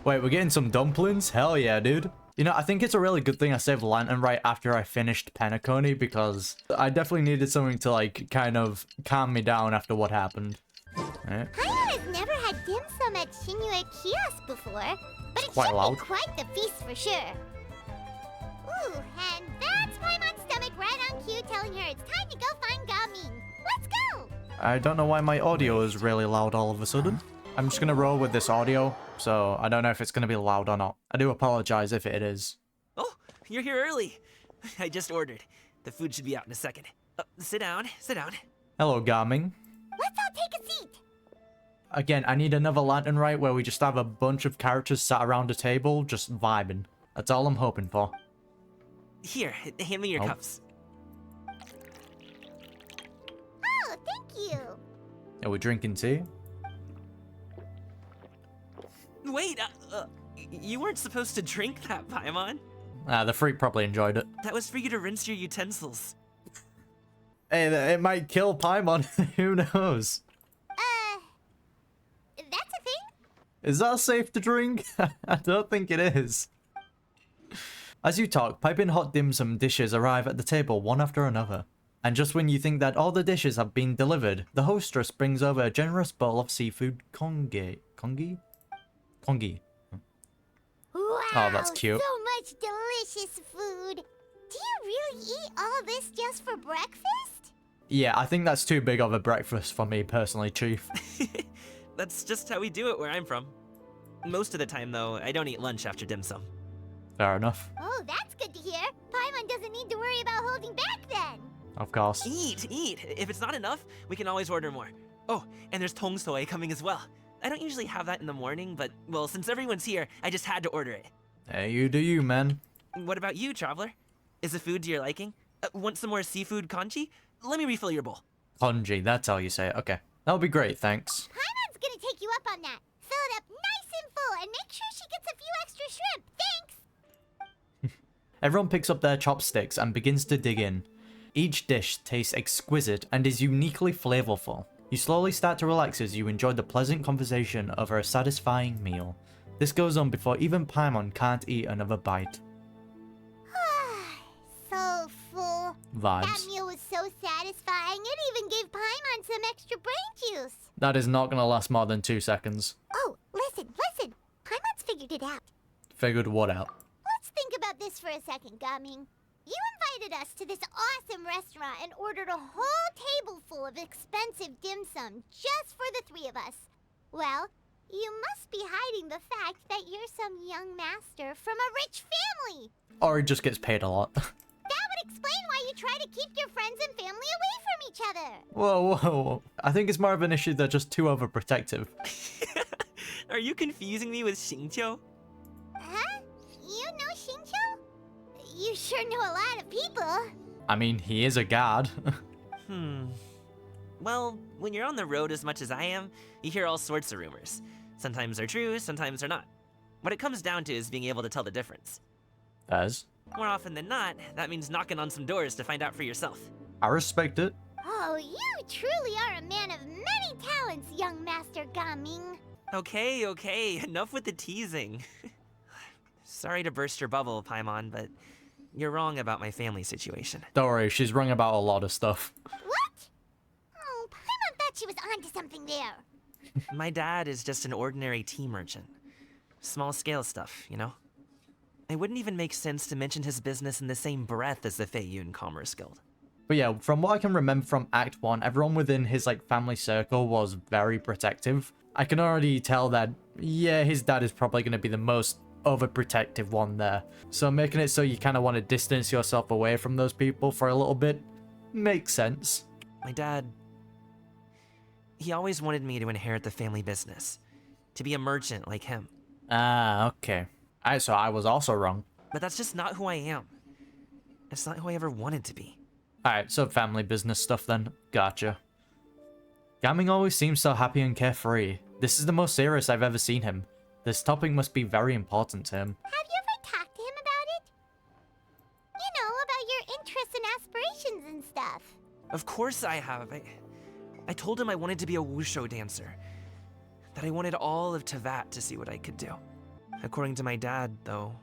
Wait, we're getting some dumplings? Hell yeah, dude. You know, I think it's a really good thing I saved Lantern right after I finished Penacony, because I definitely needed something to, like, kind of calm me down after what happened. Right. Paimon has never had dim sum at Shinue Kiosk before, but it Quite should loud. be quite the feast for sure. Ooh, and that's Paimon's stomach right on cue telling her it's time to go find Gaming. Let's go! I don't know why my audio is really loud all of a sudden. I'm just gonna roll with this audio, so I don't know if it's gonna be loud or not. I do apologize if it is. Oh, you're here early. I just ordered. The food should be out in a second. Sit down, sit down. Hello, Gaming. Let's all take a seat. Again, I need another Lantern Rite where we just have a bunch of characters sat around a table, just vibing. That's all I'm hoping for. Here, hand me your Oh. cups. Oh, thank you. Are we drinking tea? Wait, you weren't supposed to drink that, Paimon. The freak probably enjoyed it. That was for you to rinse your utensils. Hey, it might kill Paimon. Who knows? That's a thing? Is that safe to drink? I don't think it is. As you talk, piping hot dim sum dishes arrive at the table one after another. And just when you think that all the dishes have been delivered, the hostess brings over a generous bowl of seafood congee. Congee? Congee. Wow, Oh, that's cute. So much delicious food. Do you really eat all this just for breakfast? Yeah, I think that's too big of a breakfast for me personally, Chief. That's just how we do it where I'm from. Most of the time, though, I don't eat lunch after dim sum. Fair enough. Oh, that's good to hear. Paimon doesn't need to worry about holding back then. Of course. Eat, eat. If it's not enough, we can always order more. Oh, and there's tong soy coming as well. I don't usually have that in the morning, but, well, since everyone's here, I just had to order it. Hey, you do you, man. What about you, traveler? Is the food to your liking? Want some more seafood congee? Let me refill your bowl. Congee, that's how you say it. Okay. That'll be great, thanks. Paimon's gonna take you up on that. Fill it up nice and full and make sure she gets a few extra shrimp. Thanks! Everyone picks up their chopsticks and begins to dig in. Each dish tastes exquisite and is uniquely flavorful. You slowly start to relax as you enjoy the pleasant conversation over a satisfying meal. This goes on before even Paimon can't eat another bite. So full. That Vibes. meal was so satisfying, it even gave Paimon some extra brain juice. That is not gonna last more than 2 seconds. Oh, listen. Paimon's figured it out. Figured what out? Let's think about this for a second, Gaming. You invited us to this awesome restaurant and ordered a whole table full of expensive dim sum just for the 3 of us. Well, you must be hiding the fact that you're some young master from a rich family. Or he just gets paid a lot. That would explain why you try to keep your friends and family away from each other. Whoa. I think it's more of an issue they're just too overprotective. Are you confusing me with Xingqiu? Huh? You know Xingqiu? You sure know a lot of people. I mean, he is a guard. Well, when you're on the road as much as I am, you hear all sorts of rumors. Sometimes they're true, sometimes they're not. What it comes down to is being able to tell the difference. As? More often than not, that means knocking on some doors to find out for yourself. I respect it. Oh, you truly are a man of many talents, young Master Gaming. Okay, enough with the teasing. Sorry to burst your bubble, Paimon, but you're wrong about my family situation. Don't worry, she's wrong about a lot of stuff. What? Oh, Paimon thought she was onto something there. My dad is just an ordinary tea merchant. Small scale stuff, you know? It wouldn't even make sense to mention his business in the same breath as the Feiyun Commerce Guild. But yeah, from what I can remember from Act 1, everyone within his family circle was very protective. I can already tell that, yeah, his dad is probably going to be the most overprotective one there. So making it so you kind of want to distance yourself away from those people for a little bit makes sense. My dad, he always wanted me to inherit the family business, to be a merchant like him. Ah, okay. So I was also wrong. But that's just not who I am. It's not who I ever wanted to be. Alright, so family business stuff then. Gotcha. Gaming always seems so happy and carefree. This is the most serious I've ever seen him. This topic must be very important to him. Have you ever talked to him about it? You know, about your interests and aspirations and stuff. Of course I have. I told him I wanted to be a wushu dancer. That I wanted all of Tevat to see what I could do. According to my dad, though,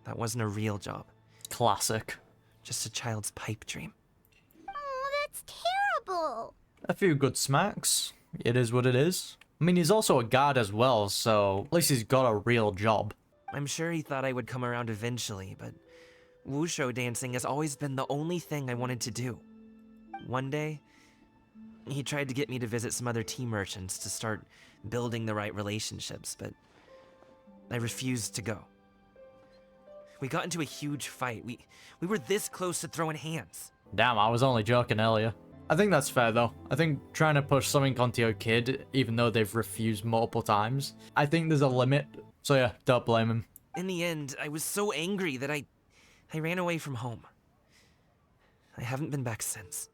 that wasn't a real job. Classic. Just a child's pipe dream. Oh, that's terrible. A few good smacks. It is what it is. I mean, he's also a guard as well, so at least he's got a real job. I'm sure he thought I would come around eventually, but wushu dancing has always been the only thing I wanted to do. One day, he tried to get me to visit some other tea merchants to start building the right relationships, but I refused to go. We got into a huge fight. We were this close to throwing hands. Damn, I was only joking earlier. I think that's fair though. I think trying to push something onto your kid, even though they've refused multiple times, I think there's a limit. So yeah, don't blame him. In the end, I was so angry that I ran away from home. I haven't been back since.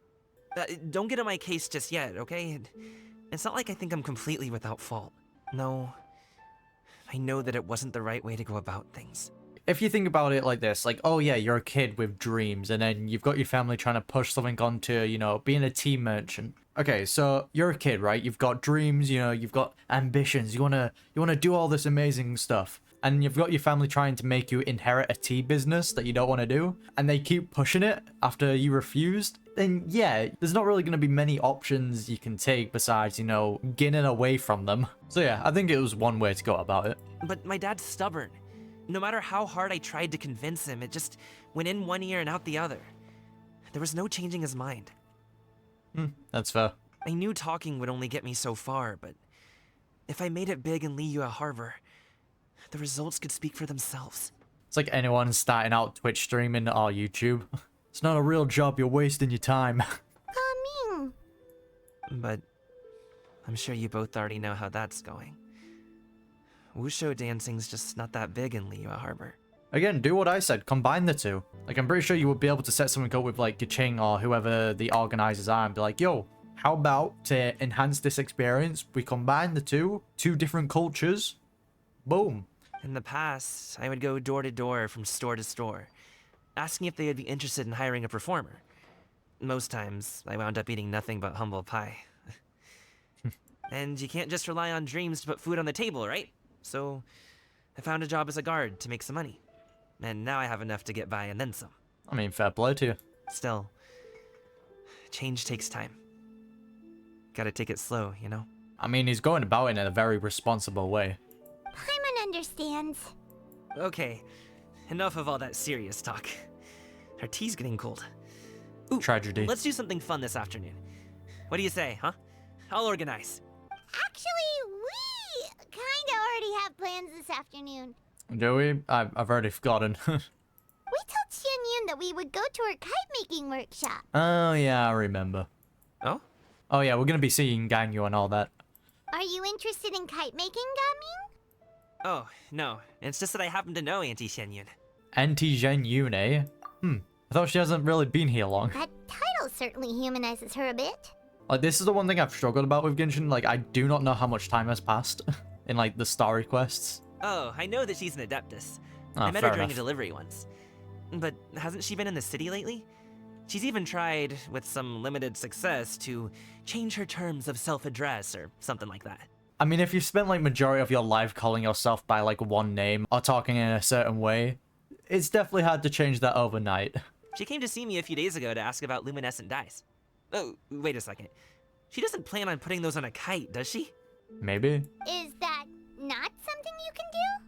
Don't get on my case just yet, okay? It's not like I think I'm completely without fault. No, I know that it wasn't the right way to go about things. If you think about it like this, like, oh yeah, you're a kid with dreams, and then you've got your family trying to push something onto, you know, being a tea merchant. Okay, so you're a kid, right? You've got dreams, you know, you've got ambitions, you wanna do all this amazing stuff. And you've got your family trying to make you inherit a tea business that you don't want to do, and they keep pushing it after you refused, then yeah, there's not really going to be many options you can take besides, you know, getting away from them. So yeah, I think it was one way to go about it. But my dad's stubborn. No matter how hard I tried to convince him, it just went in one ear and out the other. There was no changing his mind. That's fair. I knew talking would only get me so far, but if I made it big in Liyue Harbor, the results could speak for themselves. It's like anyone starting out Twitch streaming or YouTube. It's not a real job, you're wasting your time. Coming. But I'm sure you both already know how that's going. Wushu dancing's just not that big in Liyue Harbor. Again, do what I said, combine the two. Like, I'm pretty sure you would be able to set something up with, like, Giching or whoever the organizers are and be like, yo, how about to enhance this experience, we combine the two different cultures, boom. In the past, I would go door to door from store to store, asking if they would be interested in hiring a performer. Most times, I wound up eating nothing but humble pie. And you can't just rely on dreams to put food on the table, right? So, I found a job as a guard to make some money. And now I have enough to get by and then some. I mean, fair play to you. Still, change takes time. Gotta take it slow, you know? I mean, he's going about it in a very responsible way. Paimon understands. Okay, enough of all that serious talk. Our tea's getting cold. Ooh, Tragedy. let's do something fun this afternoon. What do you say, huh? I'll organize. Actually, we kinda already have plans this afternoon. Do we? I've already forgotten. We told Xianyun that we would go to her kite-making workshop. Oh, yeah, I remember. Oh? Oh, yeah, we're going to be seeing Ganyu and all that. Are you interested in kite-making, Gaming? Oh, no. It's just that I happen to know Auntie Xianyun. Auntie Ganyu, eh? I thought she hasn't really been here long. That title certainly humanizes her a bit. Like, this is the one thing I've struggled about with Genshin. Like, I do not know how much time has passed in, like, the story quests. Oh, I know that she's an Adeptus. Ah, I met her fair during a enough. delivery once. But hasn't she been in the city lately? She's even tried, with some limited success, to change her terms of self-address or something like that. I mean, if you've spent, like, majority of your life calling yourself by, like, one name or talking in a certain way, it's definitely hard to change that overnight. She came to see me a few days ago to ask about luminescent dyes. Oh, wait a second. She doesn't plan on putting those on a kite, does she? Maybe. Is that not something you can do?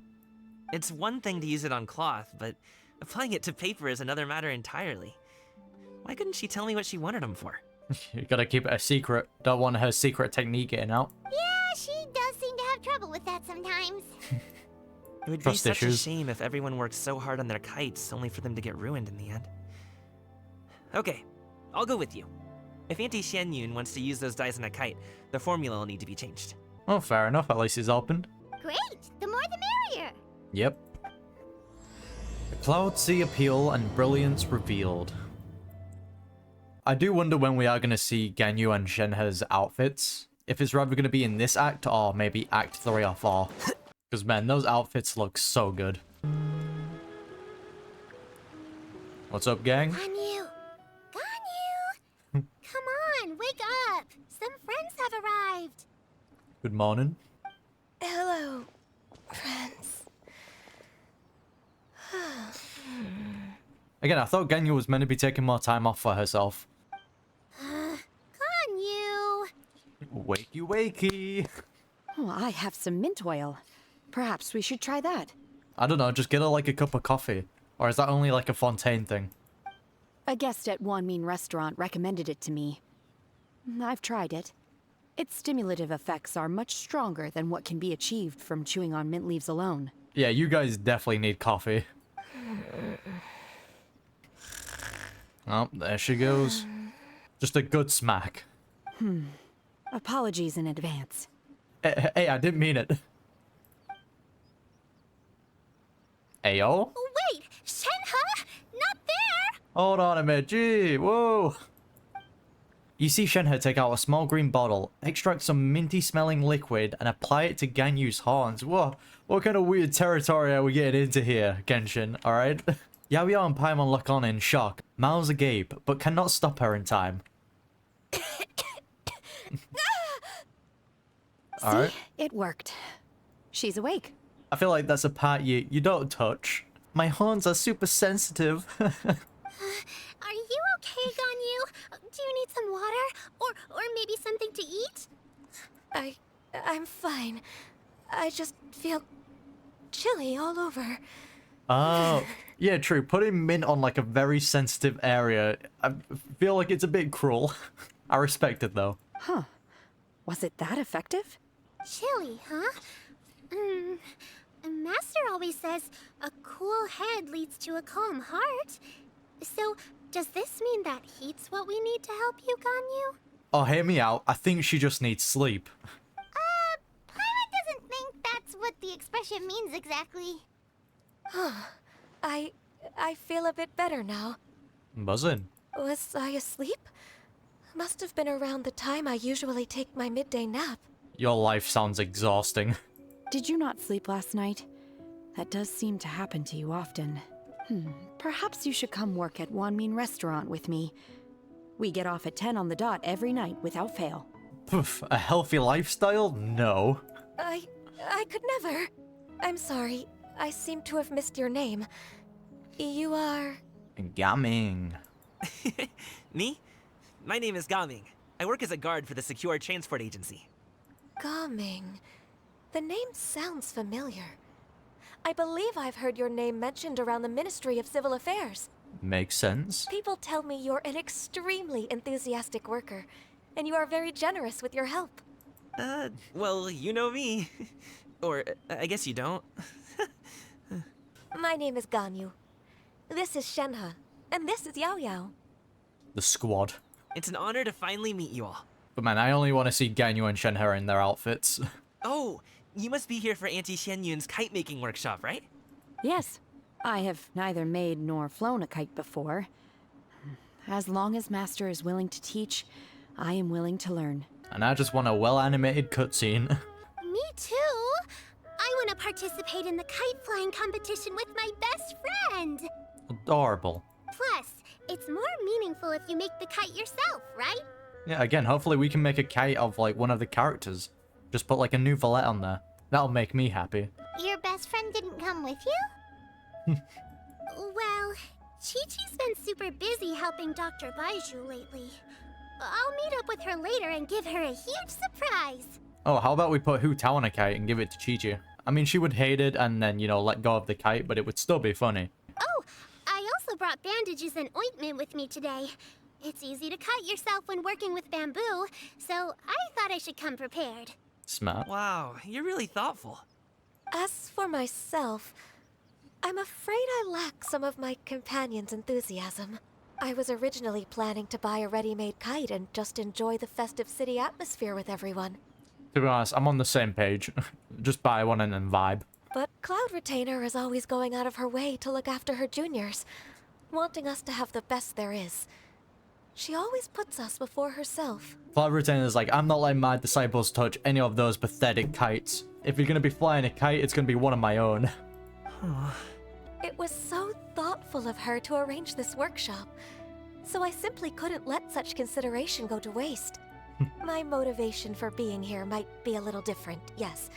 It's one thing to use it on cloth, but applying it to paper is another matter entirely. Why couldn't she tell me what she wanted them for? You gotta keep it a secret. Don't want her secret technique getting out. Yeah, she does seem to have trouble with that sometimes. It would be Trust such a issues. shame if everyone worked so hard on their kites only for them to get ruined in the end. Okay, I'll go with you. If Auntie Xianyun wants to use those dyes on a kite, the formula will need to be changed. Well, fair enough. At least he's opened. Great! The more the merrier! Yep. The Cloud Sea Appeal and Brilliance revealed. I do wonder when we are going to see Ganyu and Shenhe's outfits. If it's rather going to be in this act or maybe act 3 or 4. Because man, those outfits look so good. What's up, gang? Ganyu! Ganyu! Come on, wake up! Some friends have arrived! Good morning. Hello, friends. Again, I thought Ganyu was meant to be taking more time off for herself. Ganyu! Wakey wakey. Oh, I have some mint oil. Perhaps we should try that. I don't know, just get her like a cup of coffee. Or is that only like a Fontaine thing? A guest at Wanmin restaurant recommended it to me. I've tried it. Its stimulative effects are much stronger than what can be achieved from chewing on mint leaves alone. Yeah, you guys definitely need coffee. Oh, there she goes. Just a good smack. Apologies in advance. Hey, I didn't mean it. Ayo? Wait! Shenhe! Not there! Hold on a minute, gee, whoa. You see Shenhe take out a small green bottle, extract some minty smelling liquid, and apply it to Ganyu's horns. Whoa, what kind of weird territory are we getting into here, Genshin, alright? Yao Yao and Paimon look on in shock, mouths agape, but cannot stop her in time. Alright. See? It worked. She's awake. I feel like that's a part you don't touch. My horns are super sensitive. Are you okay, Ganyu? Do you need some water? Or maybe something to eat? I'm fine. I just feel chilly all over. Oh, yeah, true. Putting mint on like a very sensitive area, I feel like it's a bit cruel. I respect it though. Huh. Was it that effective? Chilly, huh? Master always says a cool head leads to a calm heart. So, does this mean that heat's what we need to help you, Ganyu? Oh, hear me out. I think she just needs sleep. Pilot doesn't think that's what the expression means exactly. I feel a bit better now. Buzzing. Was I asleep? Must have been around the time I usually take my midday nap. Your life sounds exhausting. Did you not sleep last night? That does seem to happen to you often. Perhaps you should come work at Wanmin restaurant with me. We get off at 10 on the dot every night without fail. Poof, a healthy lifestyle? No. I could never. I'm sorry. I seem to have missed your name. You are... Gaming. Me? My name is Gaming. I work as a guard for the Secure Transport Agency. Gaming. The name sounds familiar. I believe I've heard your name mentioned around the Ministry of Civil Affairs. Makes sense. People tell me you're an extremely enthusiastic worker, and you are very generous with your help. Well, you know me. Or, I guess you don't. My name is Ganyu. This is Shenhe, and this is Yao Yao. The squad. It's an honor to finally meet you all. But man, I only want to see Ganyu and Shenhe in their outfits. Oh, you must be here for Auntie Xianyun's kite-making workshop, right? Yes, I have neither made nor flown a kite before. As long as Master is willing to teach, I am willing to learn. And I just want a well-animated cutscene. Me too. I want to participate in the kite flying competition with my best friend. Adorable. Plus, it's more meaningful if you make the kite yourself, right? Yeah, again, hopefully we can make a kite of like one of the characters. Just put like a new valet on there. That'll make me happy. Your best friend didn't come with you? Well, Chi-Chi's been super busy helping Dr. Baiju lately. I'll meet up with her later and give her a huge surprise. Oh, how about we put Hu Tao on a kite and give it to Chi-Chi? I mean, she would hate it and then, you know, let go of the kite, but it would still be funny. Oh, I also brought bandages and ointment with me today. It's easy to cut yourself when working with bamboo, so I thought I should come prepared. Smart. Wow, you're really thoughtful. As for myself, I'm afraid I lack some of my companion's enthusiasm. I was originally planning to buy a ready-made kite and just enjoy the festive city atmosphere with everyone. To be honest, I'm on the same page. Just buy one and then vibe. But Cloud Retainer is always going out of her way to look after her juniors, wanting us to have the best there is. She always puts us before herself. Cloud Retainer's like, I'm not letting my disciples touch any of those pathetic kites. If you're gonna be flying a kite, it's gonna be one of my own. It was so thoughtful of her to arrange this workshop, so I simply couldn't let such consideration go to waste. My motivation for being here might be a little different, yes,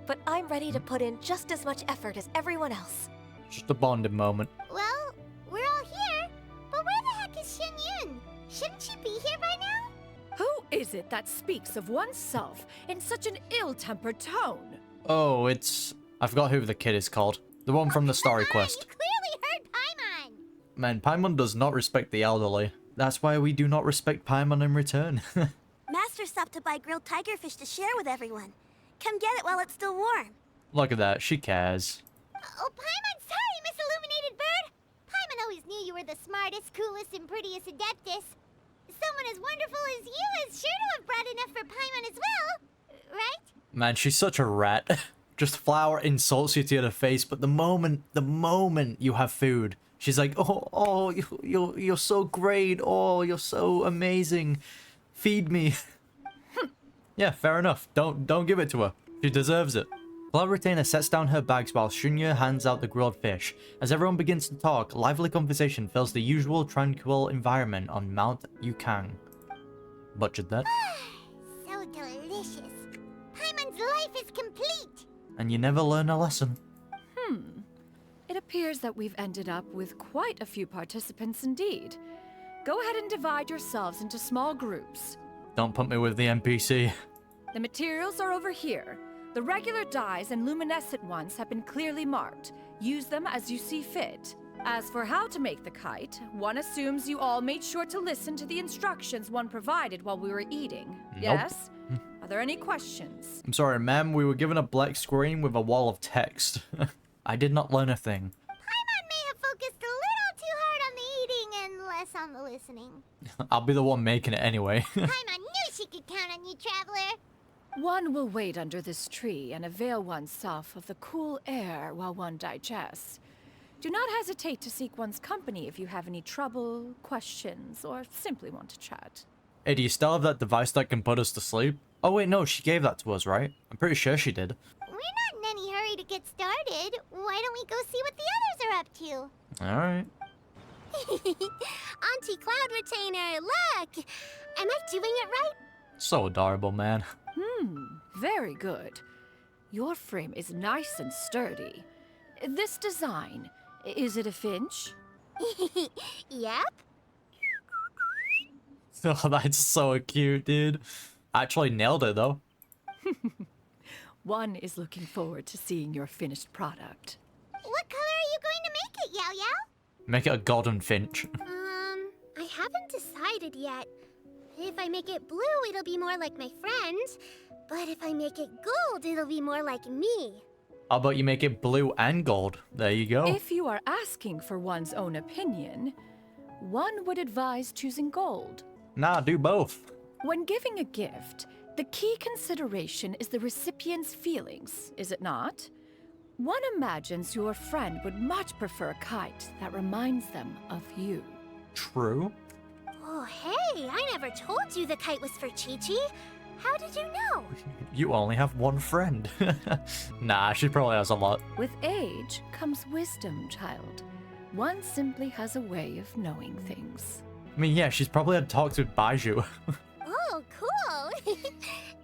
but I'm ready to put in just as much effort as everyone else. Just a bonding moment. Well, we're all is it that speaks of oneself in such an ill-tempered tone? Oh, it's... I forgot who the kid is called. The one from the story quest. You clearly heard Paimon! Man, Paimon does not respect the elderly. That's why we do not respect Paimon in return. Master stopped to buy grilled tigerfish to share with everyone. Come get it while it's still warm. Look at that, she cares. Oh, Paimon, sorry, Miss Illuminated Bird! Paimon always knew you were the smartest, coolest, and prettiest Adeptus. Someone as wonderful as you is sure to have brought enough for Paimon as well, right? Man, she's such a rat. Just Flower insults you to the face, but the moment you have food, she's like, oh, you're so great. Oh, you're so amazing. Feed me. Yeah, fair enough. Don't give it to her. She deserves it. Cloud Retainer sets down her bags while Shunya hands out the grilled fish. As everyone begins to talk, lively conversation fills the usual tranquil environment on Mount Yukang. Butchered that. So delicious. Paimon's life is complete. And you never learn a lesson. It appears that we've ended up with quite a few participants indeed. Go ahead and divide yourselves into small groups. Don't put me with the NPC. The materials are over here. The regular dyes and luminescent ones have been clearly marked. Use them as you see fit. As for how to make the kite, one assumes you all made sure to listen to the instructions one provided while we were eating. Nope. Yes? Are there any questions? I'm sorry, ma'am. We were given a black screen with a wall of text. I did not learn a thing. Paimon may have focused a little too hard on the eating and less on the listening. I'll be the one making it anyway. Paimon knew she could count on you, Traveler. One will wait under this tree and avail oneself of the cool air while one digests. Do not hesitate to seek one's company if you have any trouble, questions, or simply want to chat. Hey, do you still have that device that can put us to sleep? Oh wait, no, she gave that to us, right? I'm pretty sure she did. We're not in any hurry to get started. Why don't we go see what the others are up to? Alright. Auntie Cloud Retainer, look! Am I doing it right? So adorable, man. Very good. Your frame is nice and sturdy. This design, is it a finch? Yep. Oh, that's so cute, dude. Actually nailed it, though. One is looking forward to seeing your finished product. What color are you going to make it, Yao Yao? Make it a golden finch. I haven't decided yet. If I make it blue, it'll be more like my friend. But if I make it gold, it'll be more like me. How about you make it blue and gold? There you go. If you are asking for one's own opinion, one would advise choosing gold. Nah, do both. When giving a gift, the key consideration is the recipient's feelings, is it not? One imagines your friend would much prefer a kite that reminds them of you. True. Oh, hey, I never told you the kite was for Chi-Chi. How did you know? You only have one friend. Nah, she probably has a lot. With age comes wisdom, child. One simply has a way of knowing things. I mean, yeah, she's probably had talks with Baiju. Oh, cool.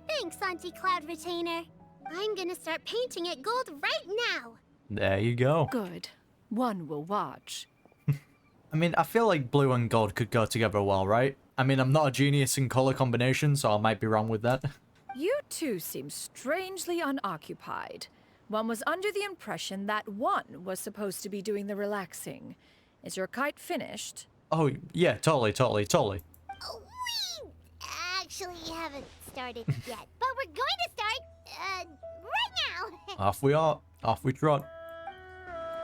Thanks, Auntie Cloud Retainer. I'm gonna start painting it gold right now. There you go. Good. One will watch. I mean, I feel like blue and gold could go together well, right? I mean, I'm not a genius in color combination, so I might be wrong with that. You two seem strangely unoccupied. One was under the impression that one was supposed to be doing the relaxing. Is your kite finished? Oh, yeah, totally. Oh, we actually haven't started yet, but we're going to start, right now. Off we are. Off we trot.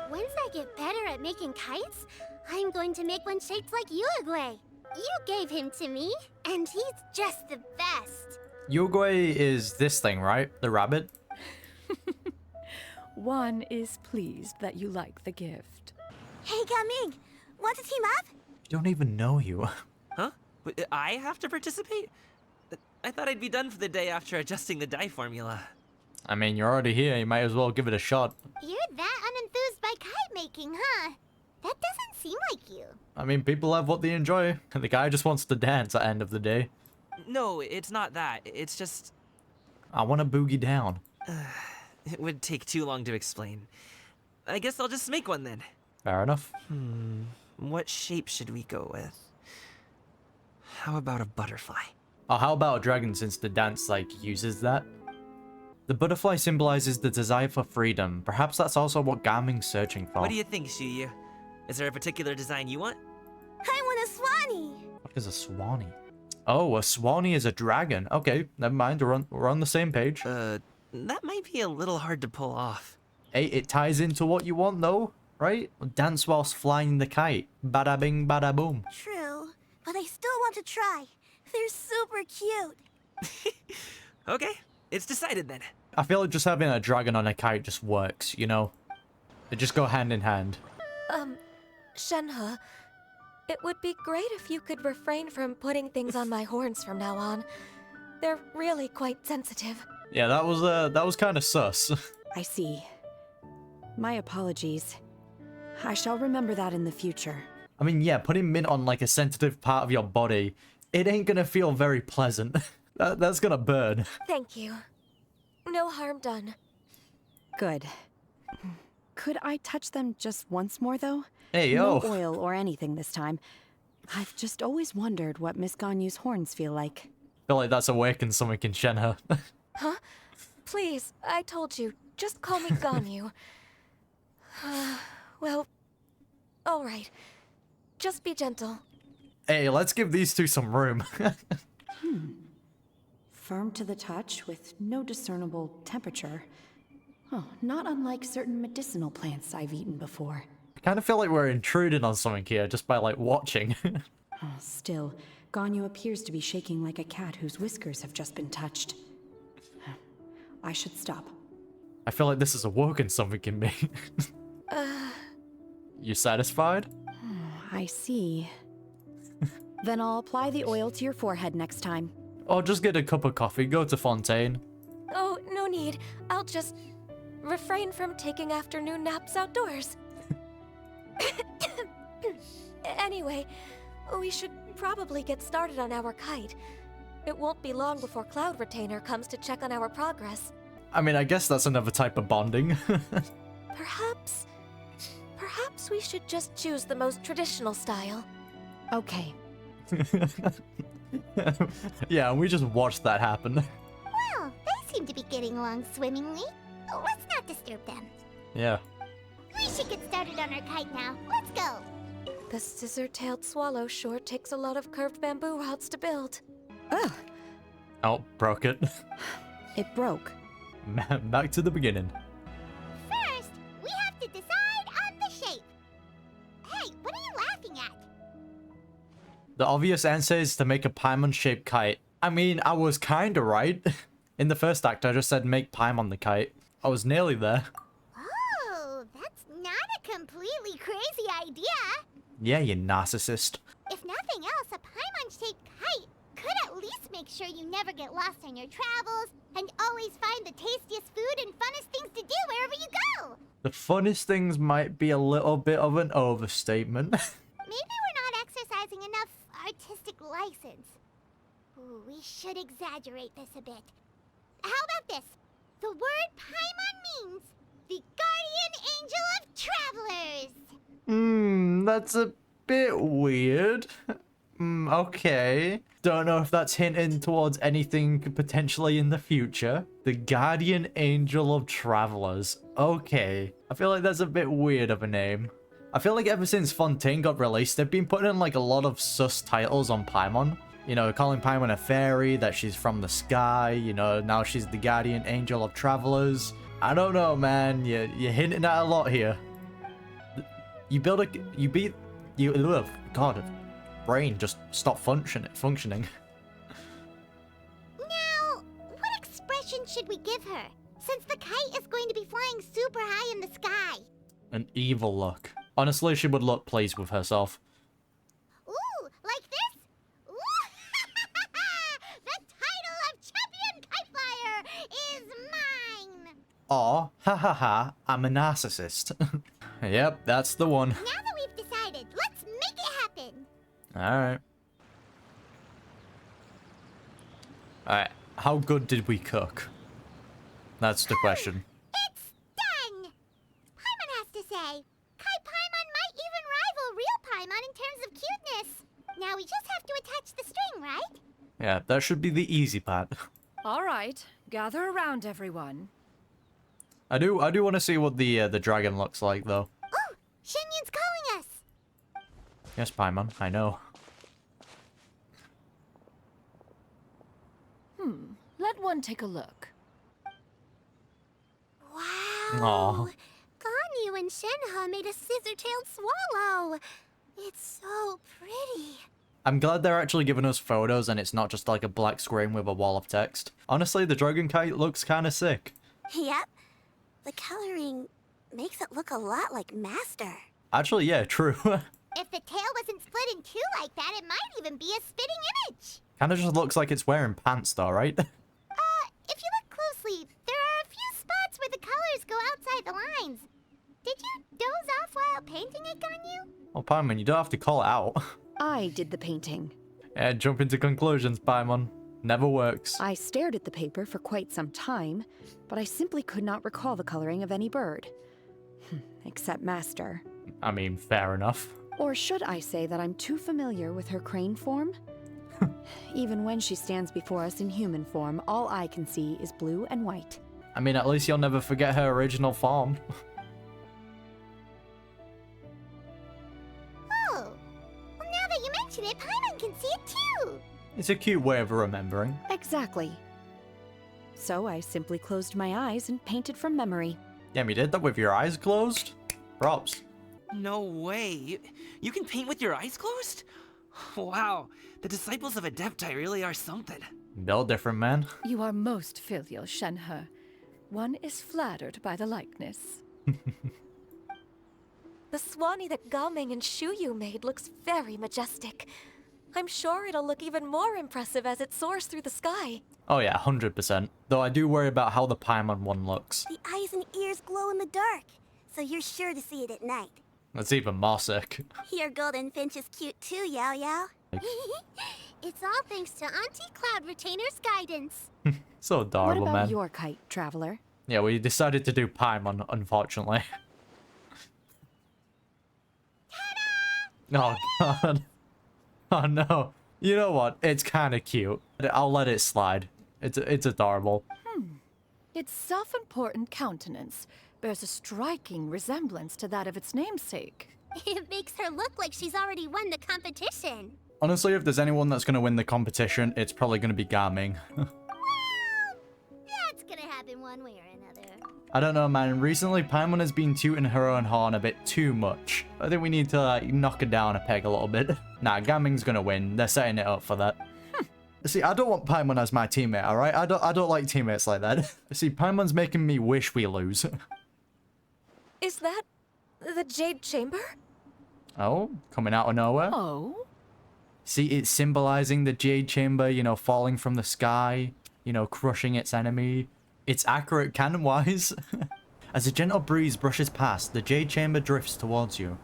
Once I get better at making kites, I'm going to make one shaped like Uruguay. You gave him to me, and he's just the best. Yogoi is this thing, right? The rabbit? One is pleased that you like the gift. Hey, Gaming, want to team up? I don't even know you. Huh? I have to participate? I thought I'd be done for the day after adjusting the dye formula. I mean, you're already here. You might as well give it a shot. You're that unenthused by kite making, huh? That doesn't seem like you. I mean, people have what they enjoy. The guy just wants to dance at the end of the day. No, it's not that. It's just... I want to boogie down. It would take too long to explain. I guess I'll just make one then. Fair enough. What shape should we go with? How about a butterfly? Oh, how about a dragon since the dance, like, uses that? The butterfly symbolizes the desire for freedom. Perhaps that's also what Gaming's searching for. What do you think, Shuyu? Is there a particular design you want? I want a swanee. What is a swanee? Oh, a swanee is a dragon. Okay, never mind. We're on the same page. That might be a little hard to pull off. Hey, it ties into what you want, though, right? Dance whilst flying the kite. Bada bing, bada boom. True, but I still want to try. They're super cute. Okay, it's decided then. I feel like just having a dragon on a kite just works, you know? They just go hand in hand. Shenhe, it would be great if you could refrain from putting things on my horns from now on. They're really quite sensitive. Yeah, that was kind of sus. I see. My apologies. I shall remember that in the future. I mean, yeah, putting mint on like a sensitive part of your body, it ain't gonna feel very pleasant. That's gonna burn. Thank you. No harm done. Good. Could I touch them just once more, though? Hey, yo. No oil or anything this time. I've just always wondered what Miss Ganyu's horns feel like. I feel like that's awakened something in Shenhe. Huh? Please, I told you. Just call me Ganyu. Well, alright. Just be gentle. Hey, let's give these two some room. Firm to the touch with no discernible temperature. Oh, not unlike certain medicinal plants I've eaten before. I kind of feel like we're intruding on something here just by like watching. Still, Ganyu appears to be shaking like a cat whose whiskers have just been touched. I should stop. I feel like this has awoken something in me. You satisfied? I see. Then I'll apply the oil to your forehead next time. Or just get a cup of coffee, go to Fontaine. Oh, no need. I'll just refrain from taking afternoon naps outdoors. Anyway, we should probably get started on our kite. It won't be long before Cloud Retainer comes to check on our progress. I mean, I guess that's another type of bonding. Perhaps we should just choose the most traditional style. Okay. Yeah, and we just watched that happen. Well, they seem to be getting along swimmingly. Oh, let's not disturb them. Yeah. We should get started on our kite now. Let's go. The scissor-tailed swallow sure takes a lot of curved bamboo rods to build. Ugh, Oh, broke it. it broke. Back to the beginning. First, we have to decide on the shape. Hey, what are you laughing at? The obvious answer is to make a Paimon-shaped kite. I mean, I was kinda right. In the first act, I just said make Paimon the kite. I was nearly there. Oh, that's not a completely crazy idea. Yeah, you narcissist. If nothing else, a Paimon-shaped kite could at least make sure you never get lost on your travels and always find the tastiest food and funnest things to do wherever you go. The funnest things might be a little bit of an overstatement. Maybe we're not exercising enough artistic license. Ooh, we should exaggerate this a bit. How about this? The word Paimon means the guardian angel of travelers. That's a bit weird. Okay. Don't know if that's hinting towards anything potentially in the future. The guardian angel of travelers. Okay. I feel like that's a bit weird of a name. I feel like ever since Fontaine got released, they've been putting in like a lot of sus titles on Paimon. You know, calling Paimon a fairy, that she's from the sky, you know, now she's the guardian angel of travelers. I don't know, man. You're hinting at a lot here. God, brain just stopped functioning. Now, what expression should we give her? Since the kite is going to be flying super high in the sky. An evil look. Honestly, she would look pleased with herself. Ooh, like this? Ooh, the title of champion kite flyer is mine. Aw, ha ha ha, I'm a narcissist. Yep, that's the one. Now that we've decided, let's make it happen. Alright. Alright, how good did we cook? That's the question. It's done! Paimon has to say. Kai Paimon might even rival real Paimon in terms of cuteness. Now we just have to attach the string, right? Yeah, that should be the easy part. All right, gather around, everyone. I do want to see what the dragon looks like, though. Oh, Shenyan's calling us. Yes, Paimon, I know. Let one take a look. Wow. Aw. Ganyu and Shenhe made a scissor-tailed swallow. It's so pretty. I'm glad they're actually giving us photos and it's not just like a black screen with a wall of text. Honestly, the dragon kite looks kind of sick. Yep. The coloring makes it look a lot like Master. Actually, yeah, true. If the tail wasn't split in two like that, it might even be a spitting image. Kind of just looks like it's wearing pants, though, right? If you look closely, there are a few spots where the colors go outside the lines. Did you doze off while painting it, Ganyu? Oh, Paimon, you don't have to call it out. I did the painting. Yeah, jump into conclusions, Paimon. Never works. I stared at the paper for quite some time, but I simply could not recall the coloring of any bird. Except Master. I mean, fair enough. Or should I say that I'm too familiar with her crane form? Even when she stands before us in human form, all I can see is blue and white. I mean, at least you'll never forget her original form. Oh, well, now that you mention it, Paimon can see it too. It's a cute way of remembering. Exactly. So I simply closed my eyes and painted from memory. Damn, you did that with your eyes closed? Props. No way. You can paint with your eyes closed? Wow, the disciples of Adepti really are something. No different, man. You are most filial, Shenhe. One is flattered by the likeness. The Swanee that Gaming and Shuyu made looks very majestic. I'm sure it'll look even more impressive as it soars through the sky. Oh yeah, 100%. Though I do worry about how the Paimon one looks. The eyes and ears glow in the dark, so you're sure to see it at night. That's even more sick. Your golden finch is cute too, Yao Yao. It's all thanks to Auntie Cloud Retainer's guidance. So adorable, what about man. your kite, Traveler? Yeah, we decided to do Paimon, unfortunately. Oh god. Oh no. You know what? It's kind of cute. I'll let it slide. It's adorable. Its self-important countenance bears a striking resemblance to that of its namesake. It makes her look like she's already won the competition. Honestly, if there's anyone that's going to win the competition, it's probably going to be Gaming. That's gonna happen one way or another. I don't know, man. Recently, Paimon has been tooting her own horn a bit too much. I think we need to like, knock her down a peg a little bit. Nah, Gaming's going to win. They're setting it up for that. See, I don't want Paimon as my teammate, alright? I don't like teammates like that. See, Paimon's making me wish we lose. Is that the Jade Chamber? Oh, coming out of nowhere? Oh? See, it's symbolizing the Jade Chamber, you know, falling from the sky, you know, crushing its enemy. It's accurate canon-wise. As a gentle breeze brushes past, the Jade Chamber drifts towards you.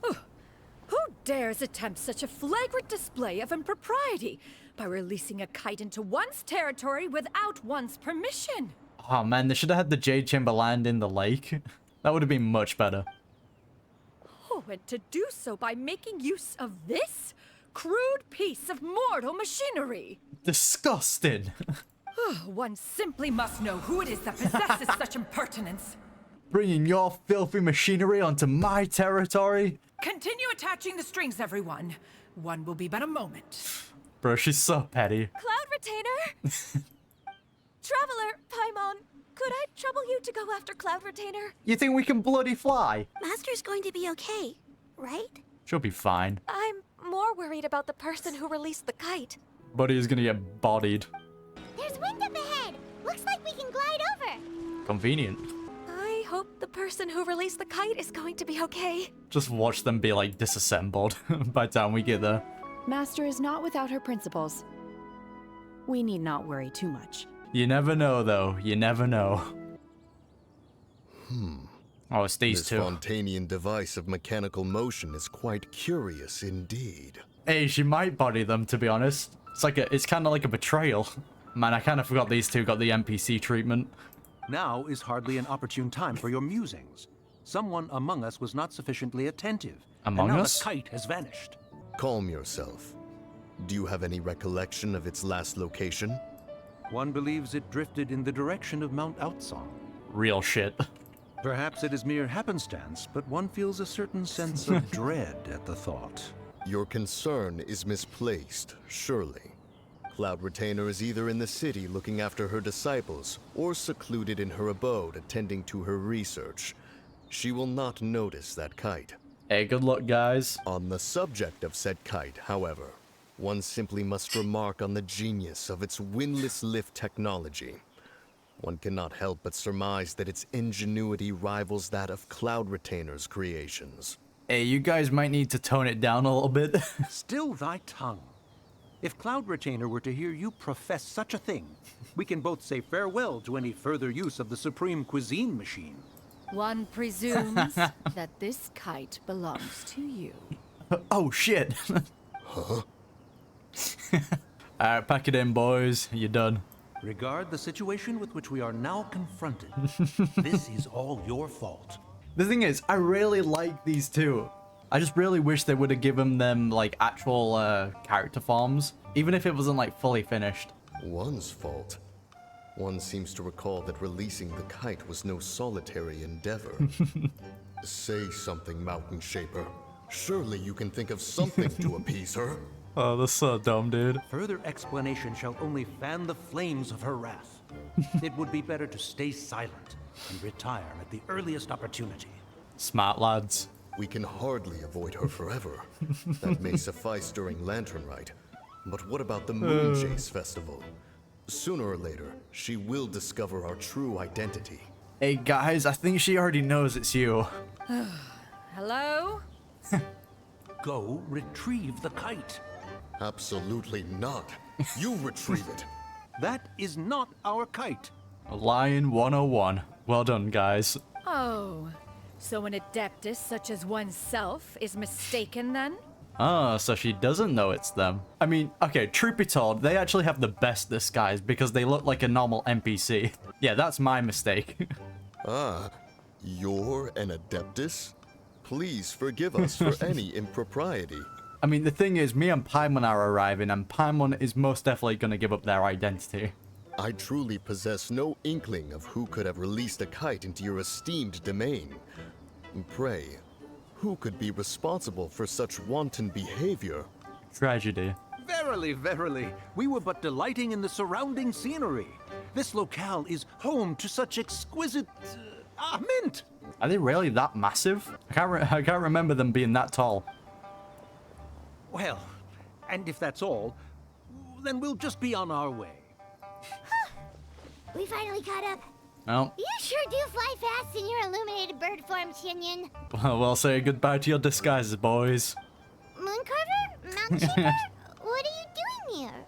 Who dares attempt such a flagrant display of impropriety by releasing a kite into one's territory without one's permission? Oh man, they should have had the Jade Chamber land in the lake. That would have been much better. Oh, and to do so by making use of this crude piece of mortal machinery. Disgusting. One simply must know who it is that possesses such impertinence. Bringing your filthy machinery onto my territory? Continue attaching the strings, everyone. One will be but a moment. Bro, she's so petty. Cloud Retainer! Traveler, Paimon, could I trouble you to go after Cloud Retainer? You think we can bloody fly? Master's going to be okay, right? She'll be fine. I'm more worried about the person who released the kite. Buddy is gonna get bodied. There's wind up ahead. Looks like we can glide over. Convenient. I hope the person who released the kite is going to be okay. Just watch them be like disassembled by the time we get there. Master is not without her principles. We need not worry too much. You never know though, you never know. Oh, it's these This two. Fontanian device of mechanical motion is quite curious indeed. Hey, she might body them, to be honest. It's kind of like a betrayal. Man, I kind of forgot these two got the NPC treatment. Now is hardly an opportune time for your musings. Someone among us was not sufficiently attentive. Among and now us? the kite has vanished. Calm yourself. Do you have any recollection of its last location? One believes it drifted in the direction of Mount Outsong. Real shit. Perhaps it is mere happenstance, but one feels a certain sense of dread at the thought. Your concern is misplaced, surely. Cloud Retainer is either in the city looking after her disciples, or secluded in her abode attending to her research. She will not notice that kite. Hey, good luck, guys. On the subject of said kite, however, one simply must remark on the genius of its windless lift technology. One cannot help but surmise that its ingenuity rivals that of Cloud Retainer's creations. Hey, you guys might need to tone it down a little bit. Still thy tongue. If Cloud Retainer were to hear you profess such a thing, we can both say farewell to any further use of the Supreme Cuisine Machine. One presumes that this kite belongs to you. Oh, shit. Huh? Alright, pack it in, boys. You're done. Regard the situation with which we are now confronted. This is all your fault. The thing is, I really like these two. I just really wish they would have given them, like, actual character forms. Even if it wasn't, like, fully finished. One's fault. One seems to recall that releasing the kite was no solitary endeavor. Say something, Mountain Shaper. Surely you can think of something to appease her. Oh, that's so dumb, dude. Further explanation shall only fan the flames of her wrath. It would be better to stay silent and retire at the earliest opportunity. Smart lads. We can hardly avoid her forever. That may suffice during Lantern Rite. But what about the Moon Chase Festival? Sooner or later, she will discover our true identity. Hey, guys, I think she already knows it's you. Hello? Go retrieve the kite. Absolutely not. You retrieve it. That is not our kite. Lion 101. Well done, guys. Oh, so an adeptus such as oneself is mistaken then? Oh, so she doesn't know it's them. I mean, okay, truth be told, they actually have the best disguise because they look like a normal NPC. Yeah, that's my mistake. Ah, you're an Adeptus? Please forgive us for any impropriety. I mean, the thing is, me and Paimon are arriving, and Paimon is most definitely going to give up their identity. I truly possess no inkling of who could have released a kite into your esteemed domain. Pray, who could be responsible for such wanton behavior? Tragedy. Verily, verily, we were but delighting in the surrounding scenery. This locale is home to such exquisite... mint! Are they really that massive? I can't remember them being that tall. Well, and if that's all, then we'll just be on our way. We finally caught up. Well, You sure do fly fast in your illuminated bird form, Shinyan. well, say goodbye to your disguises, boys. Mooncarver? Mountain Shaper? What are you doing here?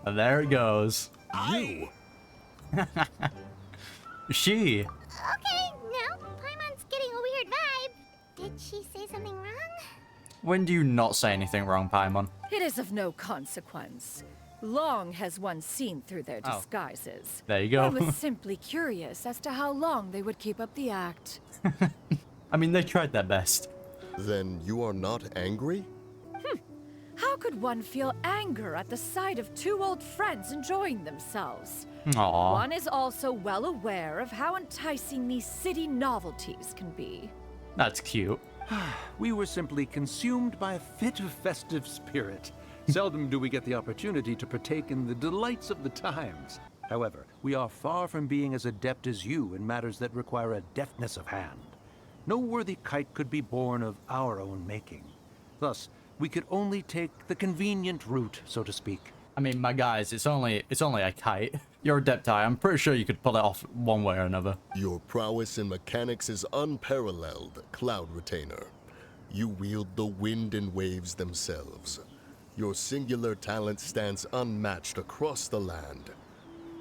And there it goes. You! She. Okay, now Paimon's getting a weird vibe. Did she say something wrong? When do you not say anything wrong, Paimon? It is of no consequence. Long has one seen through their Oh. disguises. There you go. I was simply curious as to how long they would keep up the act. I mean, they tried their best. Then you are not angry? How could one feel anger at the sight of two old friends enjoying themselves? Aww. One is also well aware of how enticing these city novelties can be. That's cute. We were simply consumed by a fit of festive spirit. Seldom do we get the opportunity to partake in the delights of the times. However, we are far from being as adept as you in matters that require a deftness of hand. No worthy kite could be born of our own making. Thus, we could only take the convenient route, so to speak. I mean, my guys, it's only a kite. You're a Adepti. I'm pretty sure you could pull it off one way or another. Your prowess in mechanics is unparalleled, Cloud Retainer. You wield the wind and waves themselves. Your singular talent stands unmatched across the land.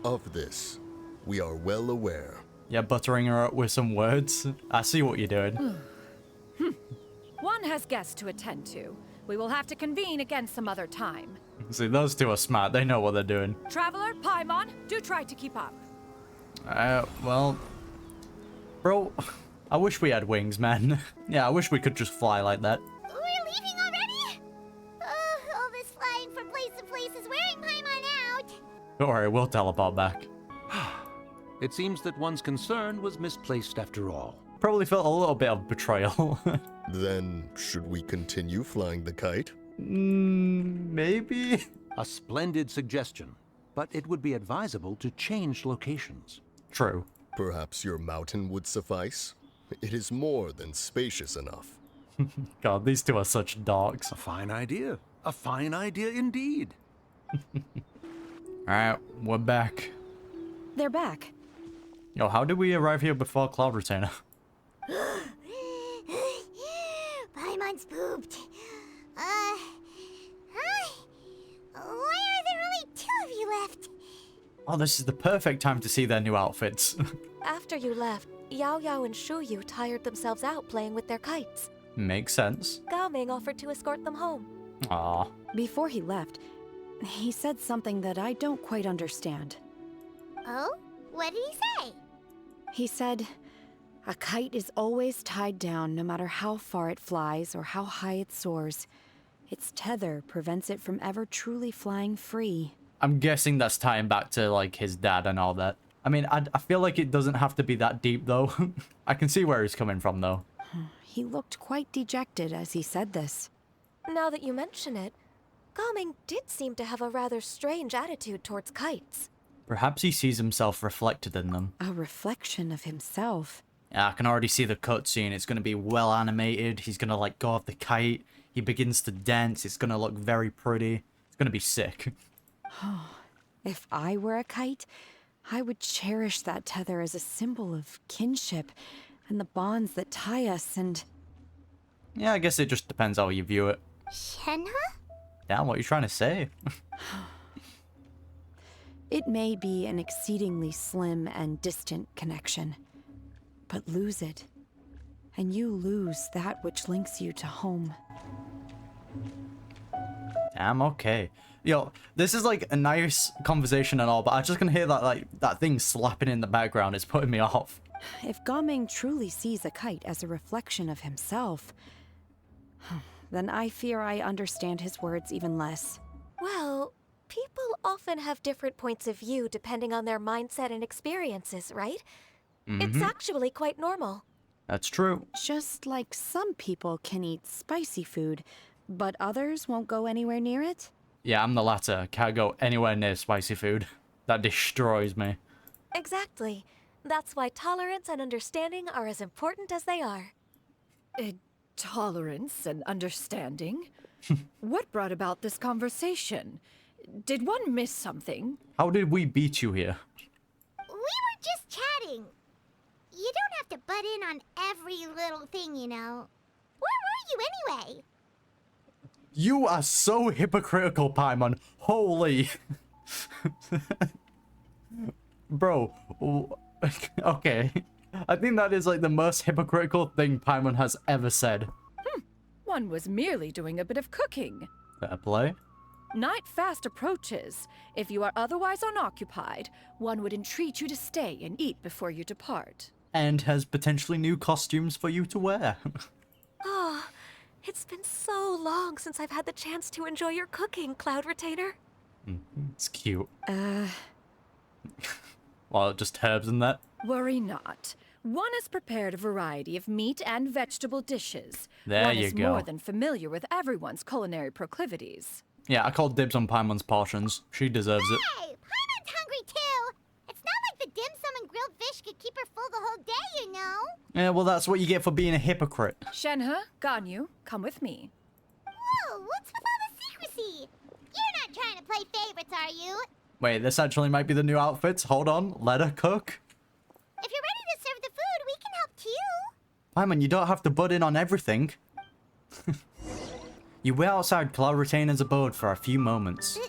Of this, we are well aware. Yeah, buttering her up with some words. I see what you're doing. One has guests to attend to. We will have to convene again some other time. See, those two are smart. They know what they're doing. Traveler, Paimon, do try to keep up. Well... Bro, I wish we had wings, man. Yeah, I wish we could just fly like that. We're leaving already? All this flying from place Don't worry, we'll teleport back. It seems that one's concern was misplaced after all. Probably felt a little bit of betrayal. Then, should we continue flying the kite? Maybe? A splendid suggestion, but it would be advisable to change locations. True. Perhaps your mountain would suffice? It is more than spacious enough. God, these two are such dorks. A fine idea. A fine idea indeed. Alright, we're back. They're back. Yo, how did we arrive here before Cloud Retainer? Paimon's pooped. Hi. Why are there only 2 of you left? Oh, this is the perfect time to see their new outfits. After you left, Yao Yao and Shu Yu tired themselves out playing with their kites. Makes sense. Gao Ming offered to escort them home. Aw. Before he left, he said something that I don't quite understand. Oh? What did he say? He said, a kite is always tied down no matter how far it flies or how high it soars. Its tether prevents it from ever truly flying free. I'm guessing that's tying back to, like, his dad and all that. I mean, I feel like it doesn't have to be that deep, though. I can see where he's coming from, though. He looked quite dejected as he said this. Now that you mention it, Gao Ming did seem to have a rather strange attitude towards kites. Perhaps he sees himself reflected in them. A reflection of himself. Yeah, I can already see the cutscene. It's going to be well animated. He's going to, like, go off the kite. He begins to dance. It's going to look very pretty. It's going to be sick. If I were a kite, I would cherish that tether as a symbol of kinship and the bonds that tie us and... Yeah, I guess it just depends how you view it. Shenhe? Damn, what are you trying to say? It may be an exceedingly slim and distant connection, but lose it, and you lose that which links you to home. Damn, okay. Yo, this is like a nice conversation and all, but I just can hear that, like, that thing slapping in the background. It's putting me off. If Gao Ming truly sees a kite as a reflection of himself, then I fear I understand his words even less. Well, people often have different points of view depending on their mindset and experiences, right? It's actually quite normal. That's true. Just like some people can eat spicy food, but others won't go anywhere near it? Yeah, I'm the latter. Can't go anywhere near spicy food. That destroys me. Exactly. That's why tolerance and understanding are as important as they are. Tolerance and understanding? What brought about this conversation? Did one miss something? How did we beat you here? We were just chatting. You don't have to butt in on every little thing, you know. Where were you anyway? You are so hypocritical, Paimon. Holy. Bro. Okay. I think that is like the most hypocritical thing Paimon has ever said. One was merely doing a bit of cooking. Fair play. Night fast approaches. If you are otherwise unoccupied, one would entreat you to stay and eat before you depart. And has potentially new costumes for you to wear. Oh, it's been so long since I've had the chance to enjoy your cooking, Cloud Retainer. It's cute. Well, just herbs and that. Worry not. One has prepared a variety of meat and vegetable dishes. There One you is go. more than familiar with everyone's culinary proclivities. Yeah, I called dibs on Paimon's portions. She deserves it. Hey, Paimon's hungry too. It's not like the dim sum and grilled fish could keep her full the whole day, you know. Yeah, well, that's what you get for being a hypocrite. Shenhe, Ganyu, come with me. Whoa, what's with all the secrecy? You're not trying to play favorites, are you? Wait, this actually might be the new outfits. Hold on, let her cook. If you're ready to serve the food, we can help too. Paimon, you don't have to butt in on everything. You wait outside Cloud Retainer's abode for a few moments. This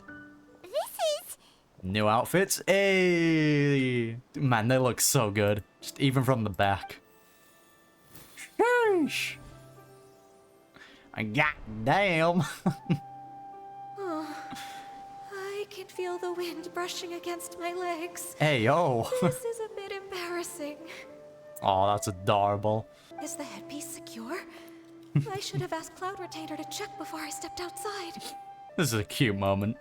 is... New outfits? Hey! Man, they look so good. Just even from the back. Sheesh! Goddamn! I can feel the wind brushing against my legs. Hey, yo! This is a bit embarrassing. Oh, that's adorable. Is the headpiece secure? I should have asked Cloud Retainer to check before I stepped outside. This is a cute moment.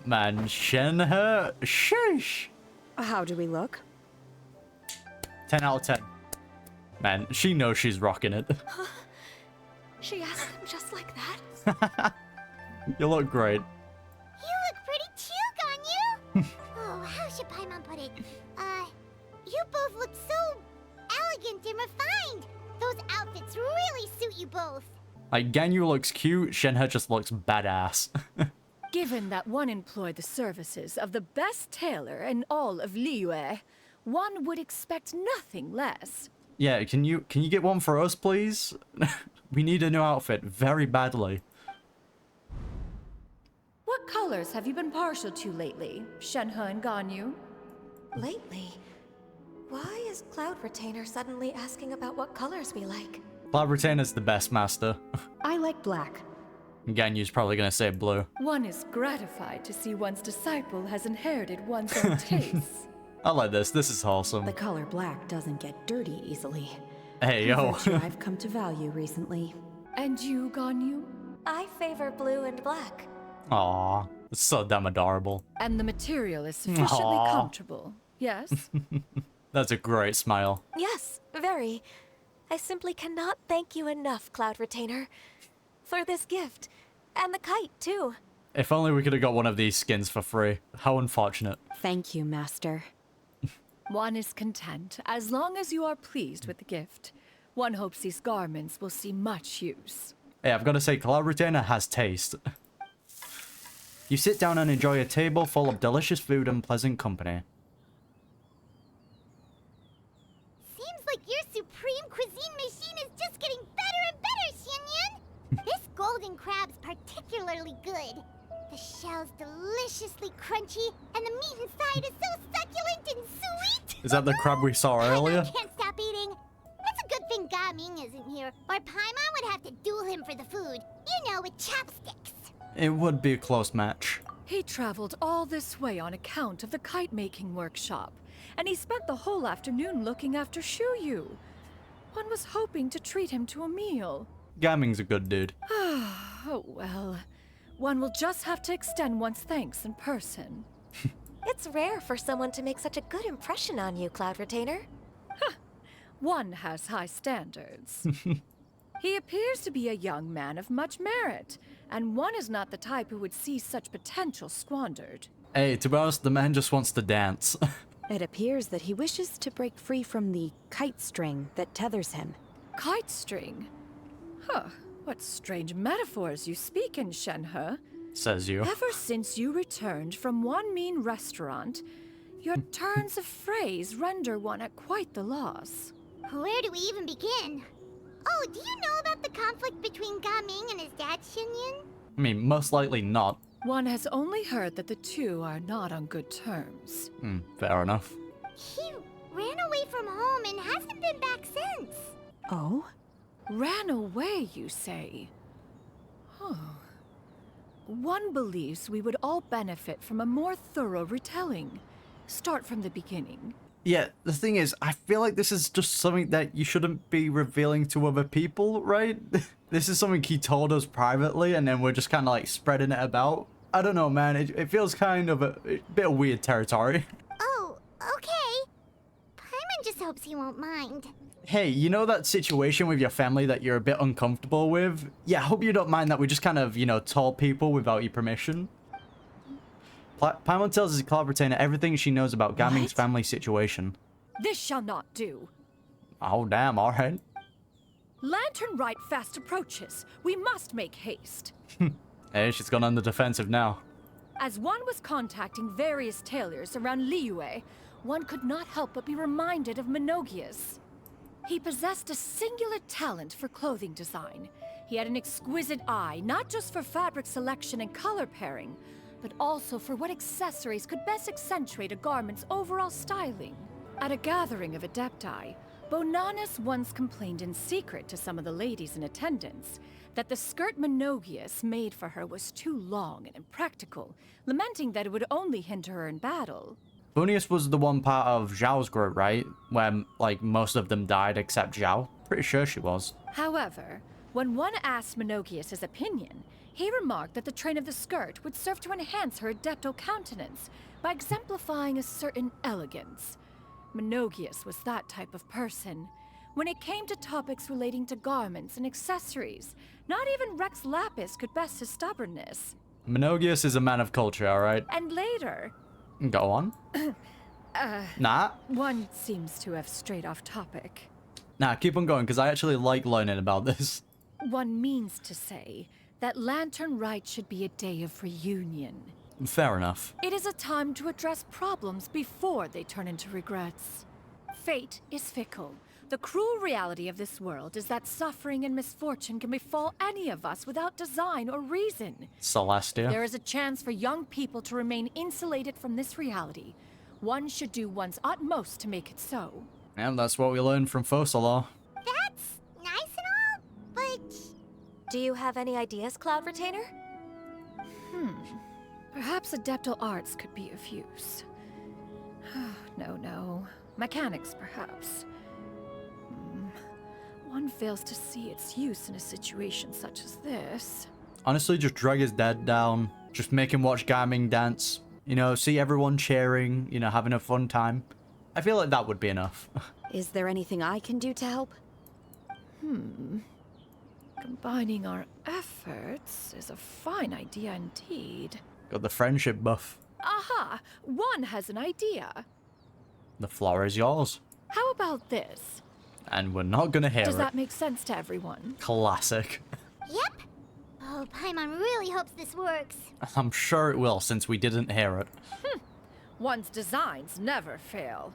Man, Shenhe, sheesh. How do we look? 10 out of 10. Man, she knows she's rocking it. She asked him just like that? You look great. You look pretty too, Ganyu! Oh, how should Paimon put it? You both look so elegant and refined. Those outfits really suit you both. Like, Ganyu looks cute, Shenhe just looks badass. Given that one employed the services of the best tailor in all of Liyue, one would expect nothing less. Yeah, can you get one for us, please? We need a new outfit very badly. What colors have you been partial to lately, Shenhe and Ganyu? Lately? Why is Cloud Retainer suddenly asking about what colors we like? Cloud Retainer's the best master. I like black. Ganyu's probably gonna say blue. One is gratified to see one's disciple has inherited one's own tastes. I like this. This is wholesome. The color black doesn't get dirty easily. Hey, A yo. virtue I've come to value recently. And you, Ganyu? I favor blue and black. Aw, it's so damn adorable. And the material is sufficiently Aw. comfortable, yes? That's a great smile. Yes, very. I simply cannot thank you enough, Cloud Retainer, for this gift. And the kite, too. If only we could have got one of these skins for free. How unfortunate. Thank you, Master. One is content, as long as you are pleased with the gift. One hopes these garments will see much use. Hey, I've got to say, Cloud Retainer has taste. You sit down and enjoy a table full of delicious food and pleasant company. Seems like your supreme cuisine machine is just getting better and better, Xinyun. This golden crab's particularly good. The shell's deliciously crunchy, and the meat inside is so succulent and sweet. Is that the crab we saw earlier? I can't stop eating. It's a good thing Gaming isn't here, or Paimon would have to duel him for the food. You know, with chopsticks. It would be a close match. He traveled all this way on account of the kite-making workshop, and he spent the whole afternoon looking after Shuyu. One was hoping to treat him to a meal. Gaming's a good dude. Oh well. One will just have to extend one's thanks in person. It's rare for someone to make such a good impression on you, Cloud Retainer. One has high standards. He appears to be a young man of much merit, and one is not the type who would see such potential squandered. Hey, to be honest, the man just wants to dance. It appears that he wishes to break free from the kite string that tethers him. Kite string? Huh, what strange metaphors you speak in, Shenhe. Says you. Ever since you returned from one mean restaurant, your turns of phrase render one at quite the loss. Where do we even begin? Oh, do you know about the conflict between Gaming and his dad, Xinyun? I mean, most likely not. One has only heard that the two are not on good terms. Fair enough. He ran away from home and hasn't been back since. Oh? Ran away, you say? Huh. One believes we would all benefit from a more thorough retelling. Start from the beginning. Yeah, the thing is, I feel like this is just something that you shouldn't be revealing to other people, right? This is something he told us privately, and then we're just kind of like spreading it about. I don't know, man. It feels kind of a bit of weird territory. Oh, okay. Paimon just hopes he won't mind. Hey, you know that situation with your family that you're a bit uncomfortable with? Yeah, I hope you don't mind that we just kind of, you know, told people without your permission. Paimon tells his Cloud Retainer everything she knows about Gaming's family situation. This shall not do. Oh, damn, alright. Lantern Rite fast approaches. We must make haste. Hey, she's gone on the defensive now. As one was contacting various tailors around Liyue, one could not help but be reminded of Menogias. He possessed a singular talent for clothing design. He had an exquisite eye, not just for fabric selection and color pairing, but also for what accessories could best accentuate a garment's overall styling. At a gathering of Adepti, Bonanas once complained in secret to some of the ladies in attendance that the skirt Menogias made for her was too long and impractical, lamenting that it would only hinder her in battle. Bonius was the one part of Zhao's group, right? Where, like, most of them died except Zhao. Pretty sure she was. However, when one asked Menogias his opinion, He remarked that the train of the skirt would serve to enhance her adepto countenance by exemplifying a certain elegance. Menogius was that type of person. When it came to topics relating to garments and accessories, not even Rex Lapis could best his stubbornness. Menogius is a man of culture, alright? And later... Go on. Nah. One seems to have strayed off topic. Nah, keep on going, because I actually like learning about this. One means to say that Lantern Rite should be a day of reunion. Fair enough. It is a time to address problems before they turn into regrets. Fate is fickle. The cruel reality of this world is that suffering and misfortune can befall any of us without design or reason. Celestia. There is a chance for young people to remain insulated from this reality. One should do one's utmost to make it so. And that's what we learned from Focalor. That's nice and all, but... Do you have any ideas, Cloud Retainer? Perhaps adeptal arts could be of use. No. Mechanics, perhaps. One fails to see its use in a situation such as this. Honestly, just drag his dad down. Just make him watch gaming dance. You know, see everyone cheering, you know, having a fun time. I feel like that would be enough. Is there anything I can do to help? Combining our efforts is a fine idea indeed. Got the friendship buff. Aha! One has an idea. The floor is yours. How about this? And we're not gonna hear Does it. that make sense to everyone? Classic. Yep. Oh, Paimon really hopes this works. I'm sure it will, since we didn't hear it. One's designs never fail.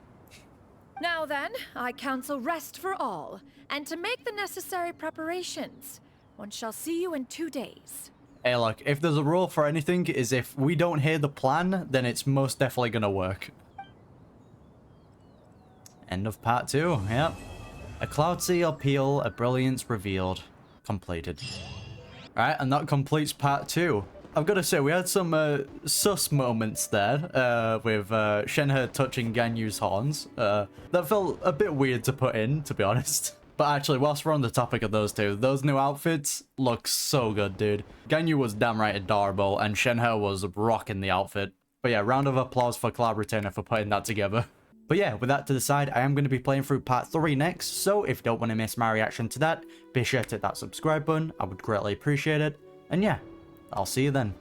Now then, I counsel rest for all, and to make the necessary preparations. One shall see you in 2 days. Hey, look, if there's a rule for anything, is if we don't hear the plan, then it's most definitely gonna work. End of part 2, yep. A Cloud Sea appeal, a Brilliance revealed. Completed. Alright, and that completes part 2. I've got to say, we had some sus moments there, with Shenhe touching Ganyu's horns. That felt a bit weird to put in, to be honest. But actually, whilst we're on the topic of those two, those new outfits look so good, dude. Ganyu was damn right adorable, and Shenhe was rocking the outfit. But yeah, round of applause for Cloud Retainer for putting that together. But yeah, with that to the side, I am going to be playing through part 3 next, so if you don't want to miss my reaction to that, be sure to hit that subscribe button, I would greatly appreciate it. And yeah, I'll see you then.